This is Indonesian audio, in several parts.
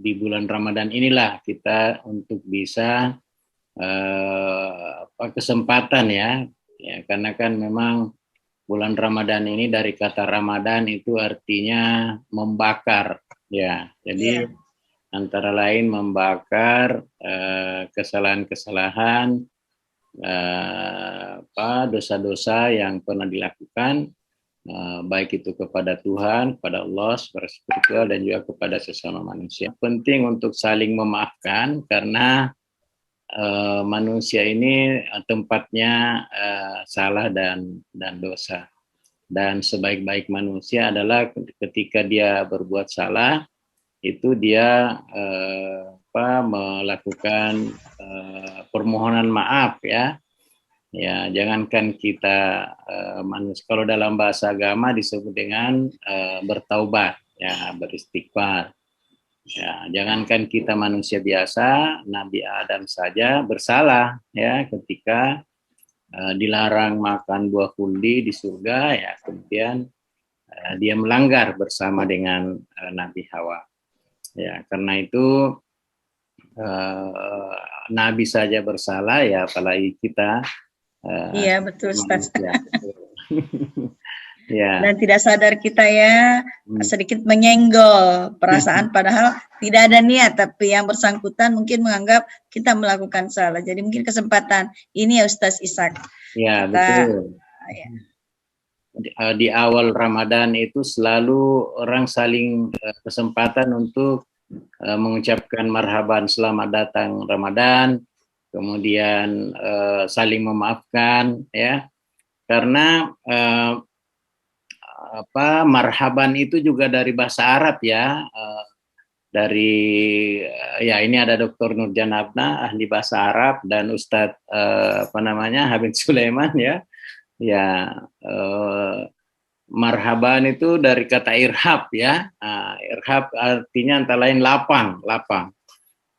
di bulan Ramadan inilah kita untuk bisa kesempatan ya, karena kan memang bulan Ramadan ini dari kata Ramadan itu artinya membakar, ya. Jadi antara lain membakar kesalahan-kesalahan, dosa-dosa yang pernah dilakukan, baik itu kepada Tuhan, kepada Allah secara spiritual, dan juga kepada sesama manusia. Penting untuk saling memaafkan karena manusia ini tempatnya salah dan dosa. Dan sebaik-baik manusia adalah ketika dia berbuat salah, itu dia melakukan permohonan maaf, ya. Ya, jangankan kita manusia, kalau dalam bahasa agama disebut dengan bertaubat, ya, beristighfar. Ya, jangankan kita manusia biasa, Nabi Adam saja bersalah, ya, ketika dilarang makan buah kuldi di surga, ya, kemudian dia melanggar bersama dengan Nabi Hawa. Ya, karena itu Nabi saja bersalah, ya, apalagi kita. Iya, betul, Ustaz. Ya. Dan tidak sadar kita ya sedikit menyenggol perasaan padahal tidak ada niat, tapi yang bersangkutan mungkin menganggap kita melakukan salah. Jadi mungkin kesempatan ini ya Ustaz Ishak. Ya, betul. Di awal Ramadan itu selalu orang saling kesempatan untuk mengucapkan marhaban, selamat datang Ramadan, kemudian saling memaafkan, ya, karena marhaban itu juga dari bahasa Arab, ya, dari ya, ini ada Dr. Nurjan Abna, ahli bahasa Arab, dan Ustadz Habib Sulaiman, ya, marhaban itu dari kata irhab, ya. Irhab artinya antara lain lapang.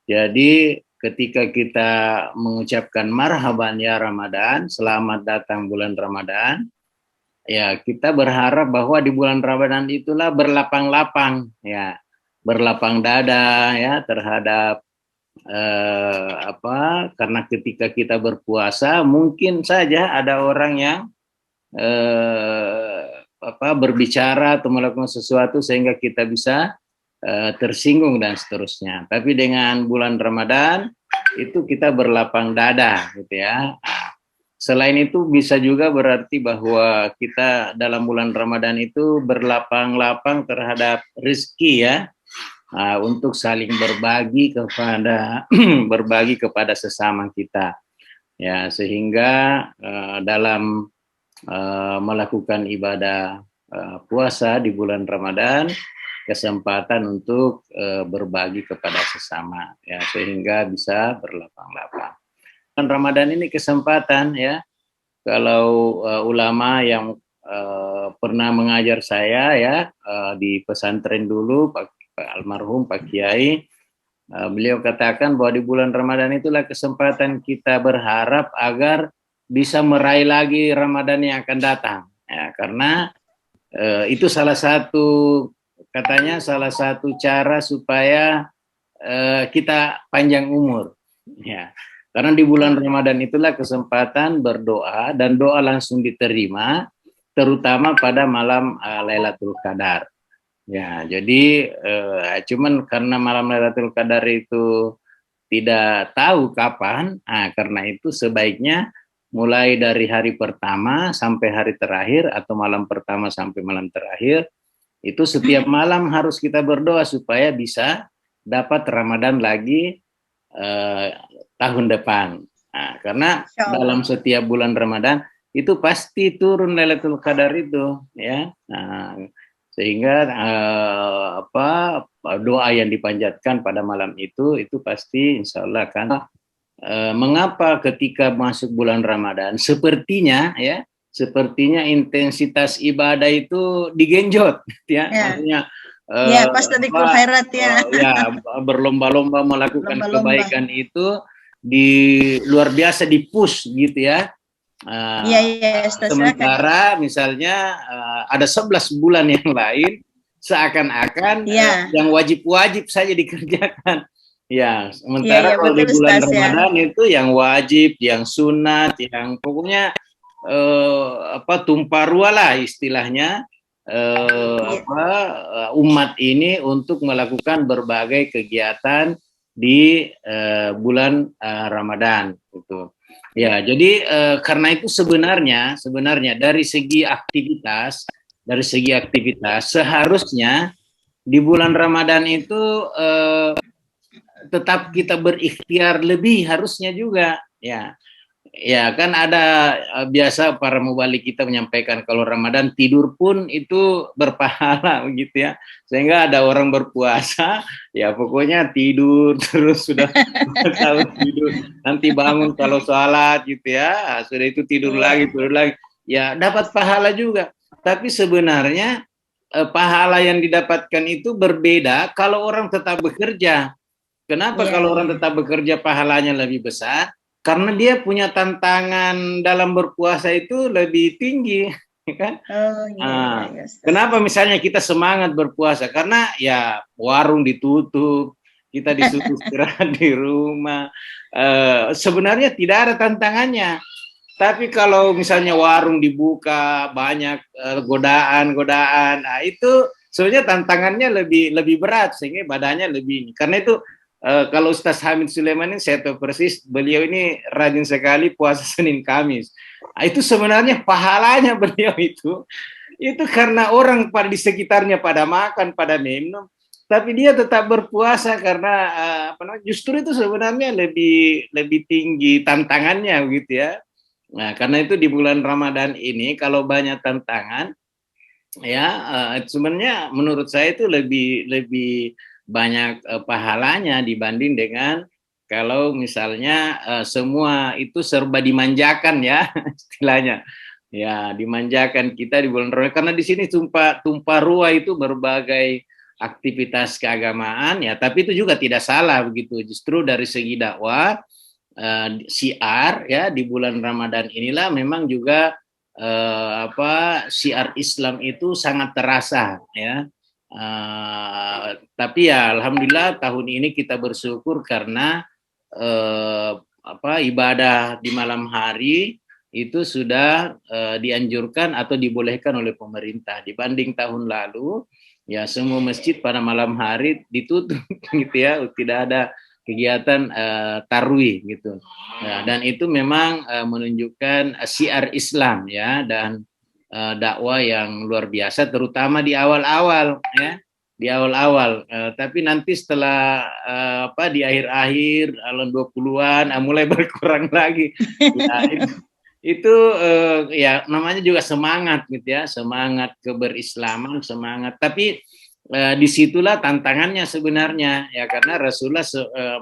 Jadi ketika kita mengucapkan marhaban ya Ramadan, selamat datang bulan Ramadan, ya, kita berharap bahwa di bulan Ramadan itulah berlapang-lapang, ya, berlapang dada, ya, terhadap karena ketika kita berpuasa mungkin saja ada orang yang berbicara atau melakukan sesuatu sehingga kita bisa tersinggung dan seterusnya. Tapi dengan bulan Ramadan itu kita berlapang dada, gitu ya. Selain itu bisa juga berarti bahwa kita dalam bulan Ramadan itu berlapang-lapang terhadap rezeki, ya, untuk saling berbagi kepada sesama kita, ya, sehingga dalam melakukan ibadah puasa di bulan Ramadan kesempatan untuk berbagi kepada sesama, ya, sehingga bisa berlapang-lapang. Ramadan ini kesempatan, ya, kalau ulama yang pernah mengajar saya, ya, di pesantren dulu, Pak almarhum Pak Kiai, beliau katakan bahwa di bulan Ramadan itulah kesempatan kita berharap agar bisa meraih lagi Ramadan yang akan datang, ya, karena itu salah satu cara supaya kita panjang umur, ya. Karena di bulan Ramadan itulah kesempatan berdoa dan doa langsung diterima, terutama pada malam Lailatul Qadar. Ya, jadi cuman karena malam Lailatul Qadar itu tidak tahu kapan, karena itu sebaiknya mulai dari hari pertama sampai hari terakhir atau malam pertama sampai malam terakhir, itu setiap malam harus kita berdoa supaya bisa dapat Ramadan lagi tahun depan. Karena dalam setiap bulan Ramadan itu pasti turun Lailatul Qadar itu, ya. Sehingga doa yang dipanjatkan pada malam itu pasti insya Allah akan mengapa ketika masuk bulan Ramadan sepertinya intensitas ibadah itu digenjot, ya. Maksudnya pas tadi khairat, ya. Berlomba-lomba melakukan kebaikan itu luar biasa di-push, gitu, ya. Sementara misalnya ada 11 bulan yang lain seakan-akan Iya. yang wajib-wajib saja dikerjakan. Ya, Iya, sementara kalau di betul bulan Ustaz ya. Ramadan itu yang wajib, yang sunat, yang pokoknya tumpah ruah lah istilahnya Iya. umat ini untuk melakukan berbagai kegiatan di bulan Ramadan gitu. Ya, jadi karena itu sebenarnya dari segi aktivitas seharusnya di bulan Ramadan itu tetap kita berikhtiar lebih harusnya juga, ya. Ya kan ada biasa para mubalik kita menyampaikan kalau Ramadan tidur pun itu berpahala begitu ya. Sehingga ada orang berpuasa ya pokoknya tidur terus sudah tahu tidur, nanti bangun kalau sholat gitu ya, sudah itu tidur lagi ya dapat pahala juga. Tapi sebenarnya pahala yang didapatkan itu berbeda kalau orang tetap bekerja. Kenapa kalau orang tetap bekerja pahalanya lebih besar? Karena dia punya tantangan dalam berpuasa itu lebih tinggi, kan? Kenapa misalnya kita semangat berpuasa? Karena ya warung ditutup, kita disuruh istirahat di rumah. Sebenarnya tidak ada tantangannya. Tapi kalau misalnya warung dibuka, banyak godaan-godaan, nah itu sebenarnya tantangannya lebih berat sehingga badannya lebih. Karena itu kalau Ustaz Hamid Sulaiman ini saya tahu persis, beliau ini rajin sekali puasa Senin Kamis. Nah, itu sebenarnya pahalanya beliau itu karena orang pada di sekitarnya pada makan, pada minum, tapi dia tetap berpuasa karena justru itu sebenarnya lebih tinggi tantangannya begitu ya. Nah, karena itu di bulan Ramadan ini kalau banyak tantangan ya sebenarnya menurut saya itu lebih banyak pahalanya dibanding dengan kalau misalnya semua itu serba dimanjakan ya istilahnya. Ya, dimanjakan kita di bulan Ramadan karena di sini tumpah ruah itu berbagai aktivitas keagamaan ya, tapi itu juga tidak salah begitu. Justru dari segi dakwah syiar ya di bulan Ramadan inilah memang juga syiar Islam itu sangat terasa ya. Tapi ya alhamdulillah tahun ini kita bersyukur karena ibadah di malam hari itu sudah dianjurkan atau dibolehkan oleh pemerintah dibanding tahun lalu ya semua masjid pada malam hari ditutup gitu ya, tidak ada kegiatan tarwih gitu. Nah, dan itu memang menunjukkan syiar Islam ya dan dakwah yang luar biasa terutama di awal-awal ya. Di awal-awal, tapi nanti setelah di akhir-akhir tahun 20-an mulai berkurang lagi. Ya, itu ya namanya juga semangat gitu ya, semangat keberislaman, semangat. Tapi disitulah tantangannya sebenarnya ya karena Rasulullah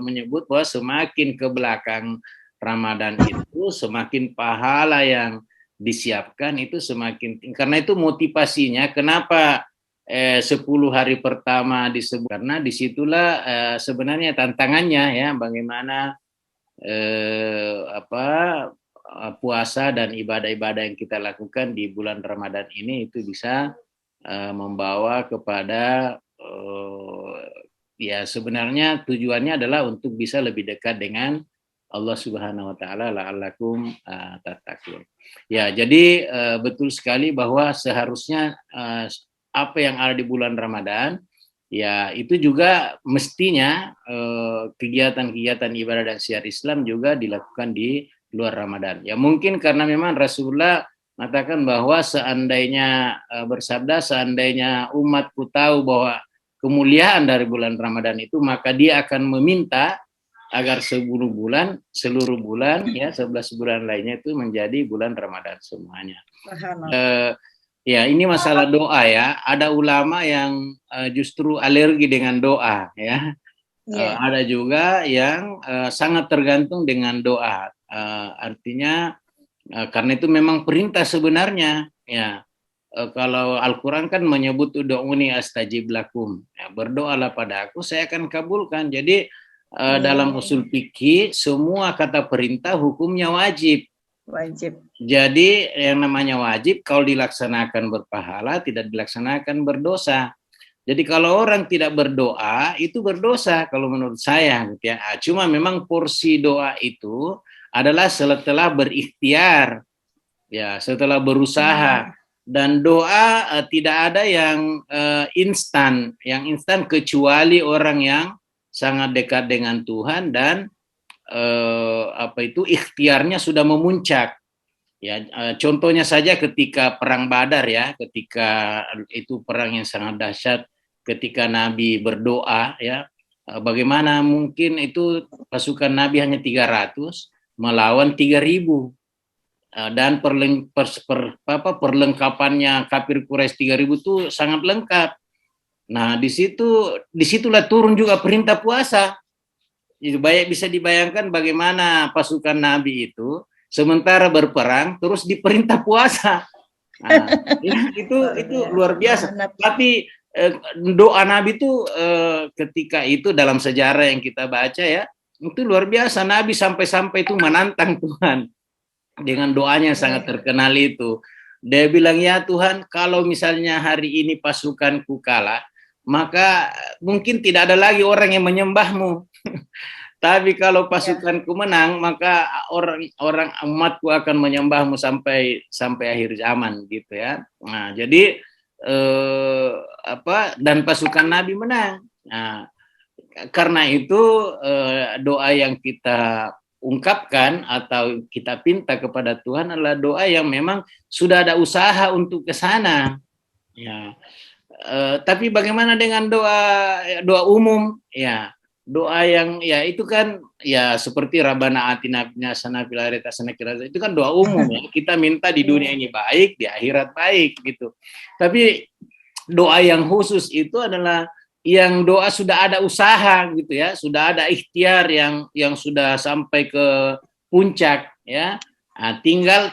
menyebut bahwa semakin ke belakang Ramadan itu semakin pahala yang disiapkan itu semakin tinggi. Karena itu motivasinya kenapa 10 hari pertama disebut karena disitulah sebenarnya tantangannya ya bagaimana puasa dan ibadah-ibadah yang kita lakukan di bulan Ramadan ini itu bisa membawa kepada ya sebenarnya tujuannya adalah untuk bisa lebih dekat dengan Allah Subhanahu wa taala la'allakum tattaqun. Ya, jadi betul sekali bahwa seharusnya apa yang ada di bulan Ramadan ya itu juga mestinya kegiatan-kegiatan ibadah dan syiar Islam juga dilakukan di luar Ramadan. Ya mungkin karena memang Rasulullah mengatakan bahwa seandainya seandainya umatku tahu bahwa kemuliaan dari bulan Ramadan itu maka dia akan meminta agar seluruh bulan ya 11 bulan lainnya itu menjadi bulan Ramadan semuanya. Ya ini masalah doa ya. Ada ulama yang justru alergi dengan doa ya. Ada juga yang sangat tergantung dengan doa. Artinya karena itu memang perintah sebenarnya ya. Kalau Al-Quran kan menyebut ud'uni astajib lakum. Ya, berdoalah pada aku, saya akan kabulkan. Jadi dalam usul fikih semua kata perintah hukumnya wajib. Jadi yang namanya wajib kalau dilaksanakan berpahala, tidak dilaksanakan berdosa. Jadi kalau orang tidak berdoa itu berdosa kalau menurut saya gitu ya. Cuma memang porsi doa itu adalah setelah berikhtiar, ya, setelah berusaha. Dan doa tidak ada yang instan, kecuali orang yang sangat dekat dengan Tuhan dan ikhtiarnya sudah memuncak. Ya, contohnya saja ketika perang Badar ya, ketika itu perang yang sangat dahsyat, ketika Nabi berdoa ya, bagaimana mungkin itu pasukan Nabi hanya 300 melawan 3.000, dan perlengkapannya kafir Quraisy 3.000 itu sangat lengkap. Nah, disitulah turun juga perintah puasa. Itu bisa dibayangkan bagaimana pasukan Nabi itu sementara berperang terus diperintah puasa. Nah, itu luar biasa. Tapi doa Nabi itu ketika itu dalam sejarah yang kita baca ya, itu luar biasa. Nabi sampai-sampai itu menantang Tuhan dengan doanya yang sangat terkenal itu. Dia bilang, ya Tuhan, kalau misalnya hari ini pasukanku kalah, maka mungkin tidak ada lagi orang yang menyembahmu. Tapi kalau pasukanku menang, maka orang umatku akan menyembahmu sampai akhir zaman gitu ya. Nah, jadi dan pasukan Nabi menang. Nah, karena itu doa yang kita ungkapkan atau kita pinta kepada Tuhan adalah doa yang memang sudah ada usaha untuk ke sana. Ya. Tapi bagaimana dengan doa umum? Ya. Doa yang ya itu kan ya seperti Rabbana atina fid hasanah fil akhirati hasanah itu kan doa umum ya. Kita minta di dunia ini baik, di akhirat baik gitu. Tapi doa yang khusus itu adalah yang doa sudah ada usaha gitu ya, sudah ada ikhtiar yang sudah sampai ke puncak ya. Nah, tinggal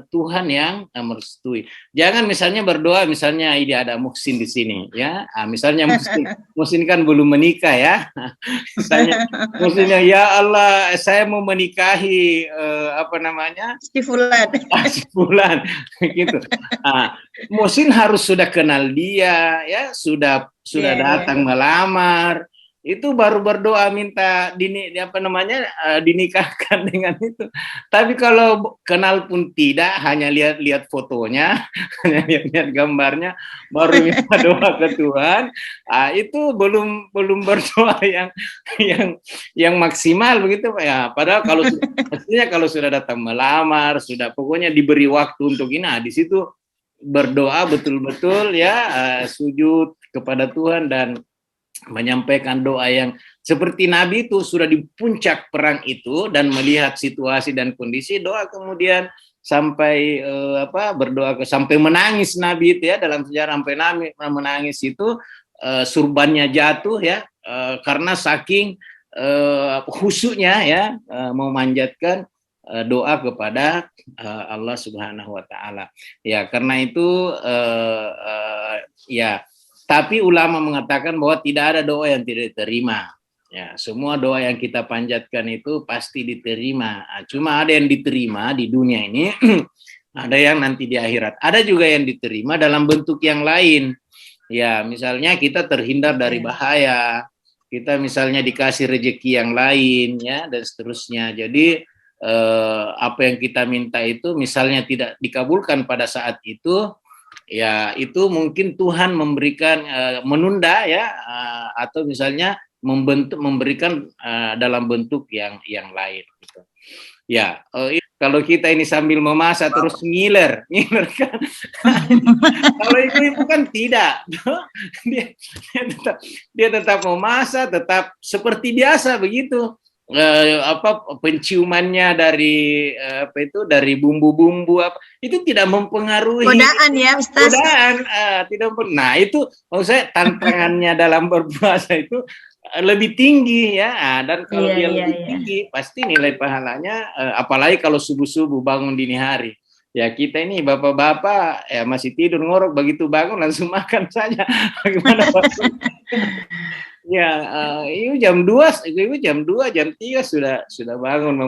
Tuhan yang merestui. Jangan misalnya berdoa, misalnya ini ada Muhsin di sini, ya. Nah, misalnya Muhsin kan belum menikah ya. Misalnya Muhsinnya, ya Allah, saya mau menikahi si Fulan, gitu. Nah, Muhsin harus sudah kenal dia, ya, sudah datang melamar. Itu baru berdoa minta dinikahkan dengan itu. Tapi kalau kenal pun tidak, hanya lihat fotonya, hanya lihat gambarnya, baru minta doa ke Tuhan, itu belum berdoa yang maksimal begitu Pak ya. Padahal kalau sudah datang melamar, sudah pokoknya diberi waktu untuk ini, di situ berdoa betul-betul ya, sujud kepada Tuhan dan menyampaikan doa yang seperti Nabi itu sudah di puncak perang itu dan melihat situasi dan kondisi, doa kemudian sampai berdoa sampai menangis Nabi itu ya, dalam sejarah sampai menangis itu, surbannya jatuh ya, karena saking khusyuknya ya, memanjatkan doa kepada Allah Subhanahu wa taala. Ya, karena itu ya. Tapi ulama mengatakan bahwa tidak ada doa yang tidak diterima. Ya, semua doa yang kita panjatkan itu pasti diterima. Cuma ada yang diterima di dunia ini, ada yang nanti di akhirat. Ada juga yang diterima dalam bentuk yang lain. Ya, misalnya kita terhindar dari bahaya, kita misalnya dikasih rezeki yang lain, ya, dan seterusnya. Jadi apa yang kita minta itu misalnya tidak dikabulkan pada saat itu, ya itu mungkin Tuhan memberikan menunda ya, atau misalnya memberikan dalam bentuk yang lain gitu. Ya, kalau kita ini sambil memasak terus ngiler kan. Kalau ibu-ibu kan tidak. Dia tetap memasak, tetap seperti biasa begitu. Penciumannya dari dari bumbu-bumbu itu tidak mempengaruhi godaan ya Ustaz. Tidak. Nah, itu maksud saya tantangannya dalam berpuasa itu lebih tinggi ya. Dan kalau dia lebih tinggi pasti nilai pahalanya, apalagi kalau subuh-subuh bangun dini hari. Ya, kita ini bapak-bapak ya masih tidur ngorok, begitu bangun langsung makan saja. Bagaimana ya, ibu jam 2, jam 3 sudah bangun